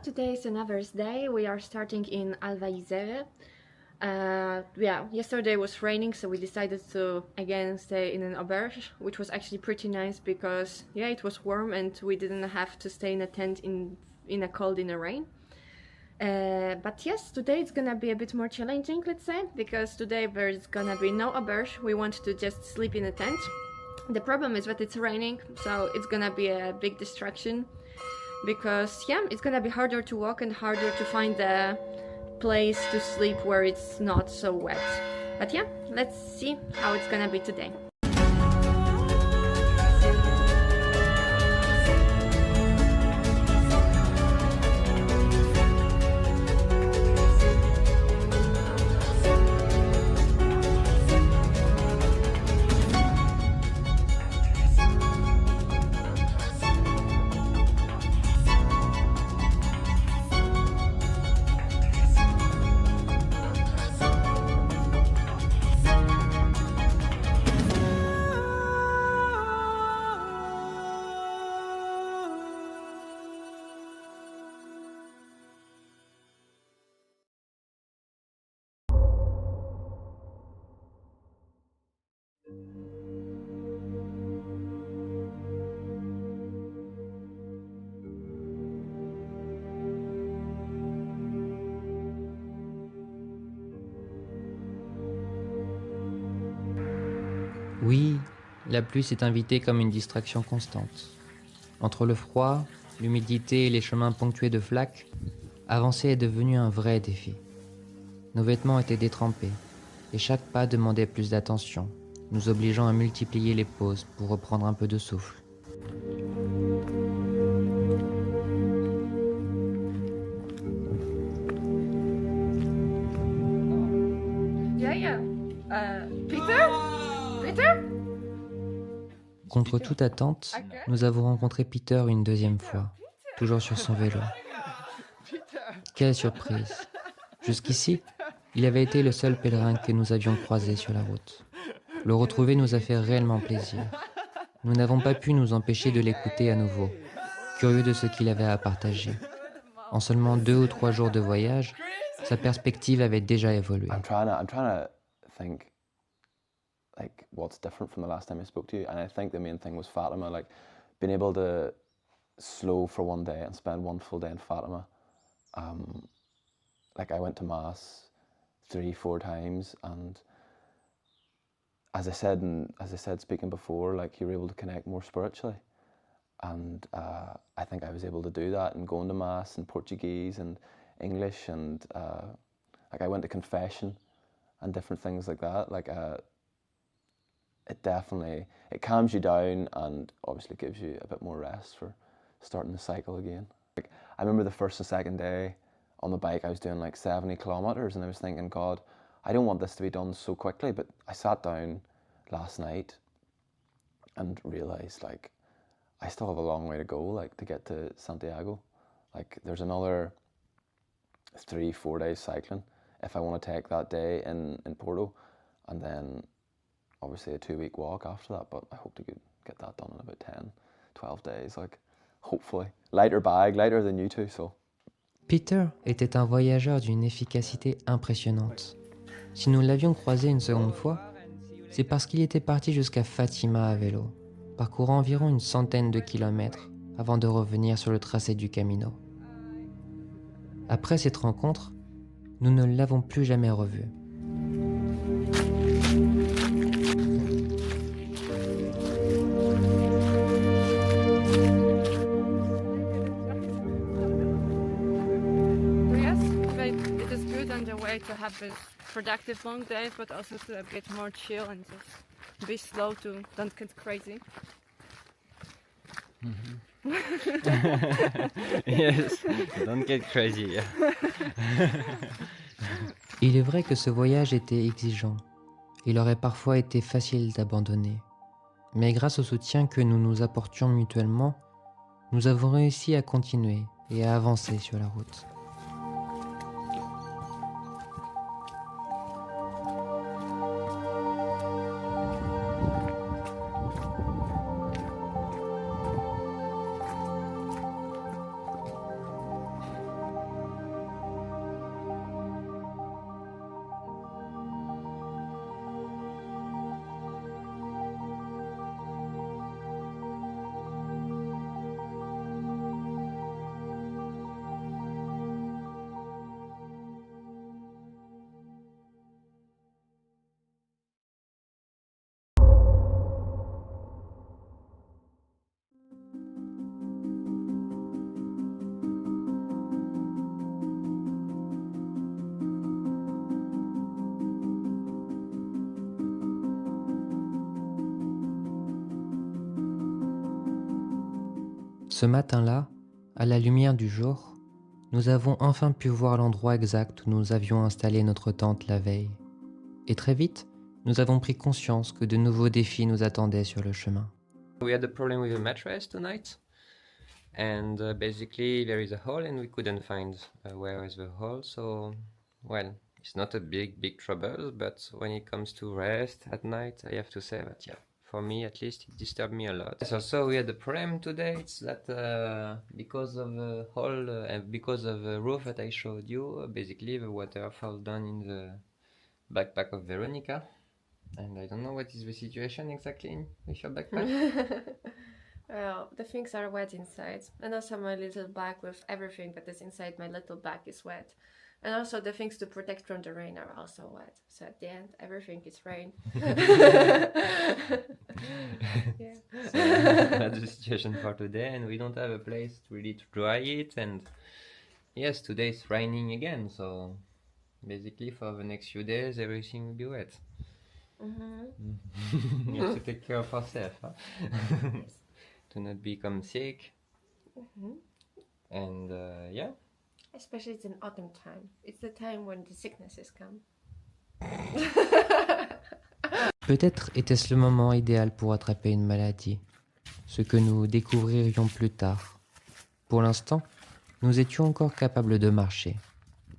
Today is another day. We are starting in Alvaizere. Yesterday was raining, so we decided to again stay in an auberge, which was actually pretty nice because it was warm and we didn't have to stay in a tent in a cold in the rain. But yes, today it's gonna be a bit more challenging, let's say, because today there's gonna be no auberge. We want to just sleep in a tent. The problem is that it's raining, so it's gonna be a big distraction because it's gonna be harder to walk and harder to find a place to sleep where it's not so wet. But let's see how it's gonna be today. Oui, la pluie s'est invitée comme une distraction constante. Entre le froid, l'humidité et les chemins ponctués de flaques, avancer est devenu un vrai défi. Nos vêtements étaient détrempés, et chaque pas demandait plus d'attention, nous obligeant à multiplier les pauses pour reprendre un peu de souffle. Peter? Contre toute attente, nous avons rencontré Peter une deuxième fois, toujours sur son vélo. Quelle surprise! Jusqu'ici, il avait été le seul pèlerin que nous avions croisé sur la route. Le retrouver nous a fait réellement plaisir. Nous n'avons pas pu nous empêcher de l'écouter à nouveau, curieux de ce qu'il avait à partager. En seulement 2 ou 3 jours de voyage, sa perspective avait déjà évolué. I'm trying to think like what's different from the last time I spoke to you, and I think the main thing was Fatima, like being able to slow for one day and spend one full day in Fatima. Like I went to mass 3-4 times, and as I said speaking before, like you were able to connect more spiritually, and I think I was able to do that and going to mass in Portuguese and English, and like I went to confession and different things like that. Like it calms you down and obviously gives you a bit more rest for starting the cycle again. Like I remember the first and second day on the bike I was doing like 70 kilometers, and I was thinking, God, I don't want this to be done so quickly. But I sat down last night and realized like I still have a long way to go, like to get to Santiago. Like there's another 3-4 days cycling if I want to take that day in Porto, and then obviously a 2-week walk after that, but I hope to get that done in about 10-12 days, like hopefully. Lighter bag, lighter than you two, so. Peter était un voyageur d'une efficacité impressionnante. Si nous l'avions croisé une seconde fois, c'est parce qu'il était parti jusqu'à Fatima à vélo, parcourant environ une centaine de kilomètres avant de revenir sur le tracé du Camino. Après cette rencontre, nous ne l'avons plus jamais revu. To have a productive long days, but also to get more chill and just be slow to don't get crazy. Yes, don't get crazy. Il est vrai que ce voyage était exigeant. Il aurait parfois été facile d'abandonner. Mais grâce au soutien que nous nous apportions mutuellement, nous avons réussi à continuer et à avancer sur la route. Ce matin-là, à la lumière du jour, nous avons enfin pu voir l'endroit exact où nous avions installé notre tente la veille. Et très vite, nous avons pris conscience que de nouveaux défis nous attendaient sur le chemin. We had a problem with the mattress tonight, and basically there is a hole and we couldn't find where is the hole, so well, it's not a big trouble, but when it comes to rest at night, I have to say that yeah, for me at least it disturbed me a lot. So we had a problem today, it's that because of the hole and because of the roof that I showed you, basically the water falls down in the backpack of Weronika. And I don't know what is the situation exactly with your backpack. Well, the things are wet inside, and also my little bag with everything that is inside my little bag is wet. And also the things to protect from the rain are also wet. So at the end, everything is rain. Yeah. So that's the situation for today, and we don't have a place really to dry it. And yes, today it's raining again, so basically for the next few days everything will be wet. You have to take care of yourself, huh? To not become sick. And yeah. Especially it's in autumn time. It's the time when the sicknesses come. Peut-être était-ce le moment idéal pour attraper une maladie, ce que nous découvririons plus tard. Pour l'instant, nous étions encore capables de marcher.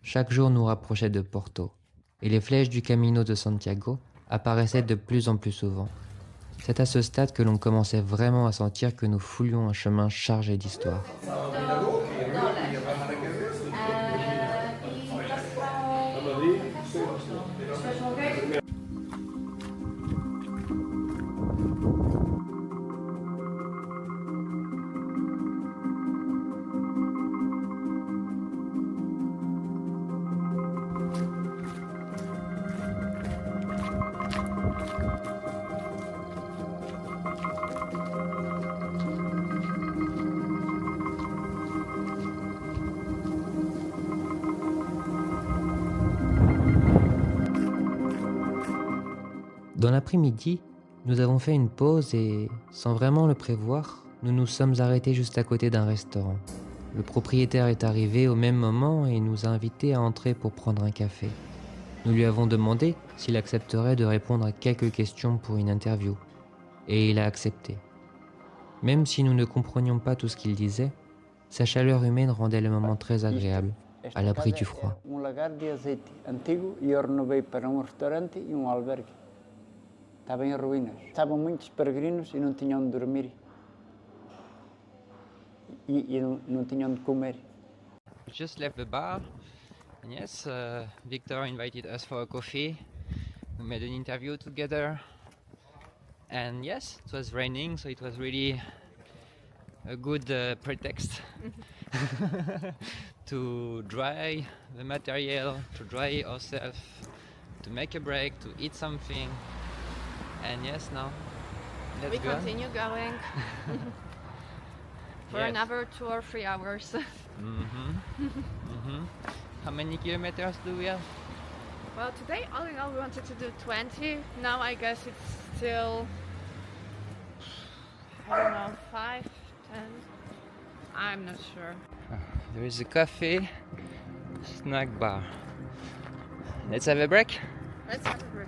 Chaque jour nous rapprochait de Porto, et les flèches du Camino de Santiago apparaissaient de plus en plus souvent. C'est à ce stade que l'on commençait vraiment à sentir que nous foulions un chemin chargé d'histoire. Dans l'après-midi, nous avons fait une pause et, sans vraiment le prévoir, nous nous sommes arrêtés juste à côté d'un restaurant. Le propriétaire est arrivé au même moment et nous a invités à entrer pour prendre un café. Nous lui avons demandé s'il accepterait de répondre à quelques questions pour une interview, et il a accepté. Même si nous ne comprenions pas tout ce qu'il disait, sa chaleur humaine rendait le moment très agréable, à l'abri du froid. Un lagar de azeite antigo e eu renovei para restaurante e albergue. Estava em ruínas. Estavam muitos peregrinos e não tinham onde dormir. E não tinham onde comer. We just left the bar, and yes, Victor invited us for a coffee. We made an interview together, and yes, it was raining, so it was really a good pretext to dry the material, to dry ourselves, to make a break, to eat something. And yes, now let's go. Continue going for Yes. another 2 or 3 hours. How many kilometers do we have? Well, today, all in all, we wanted to do 20. Now I guess it's still, I don't know, 5, 10. I'm not sure. There is a cafe, snack bar. Let's have a break. Let's have a break.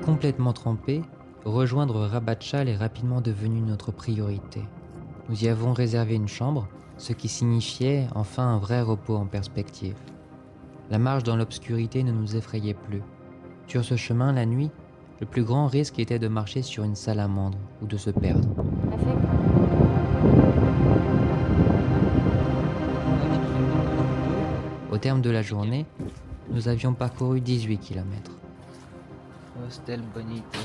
Complètement trempés, rejoindre Rabatchal est rapidement devenu notre priorité. Nous y avons réservé une chambre, ce qui signifiait enfin un vrai repos en perspective. La marche dans l'obscurité ne nous effrayait plus. Sur ce chemin, la nuit, le plus grand risque était de marcher sur une salamandre ou de se perdre. Au terme de la journée, nous avions parcouru 18 km. Hostel Bonito.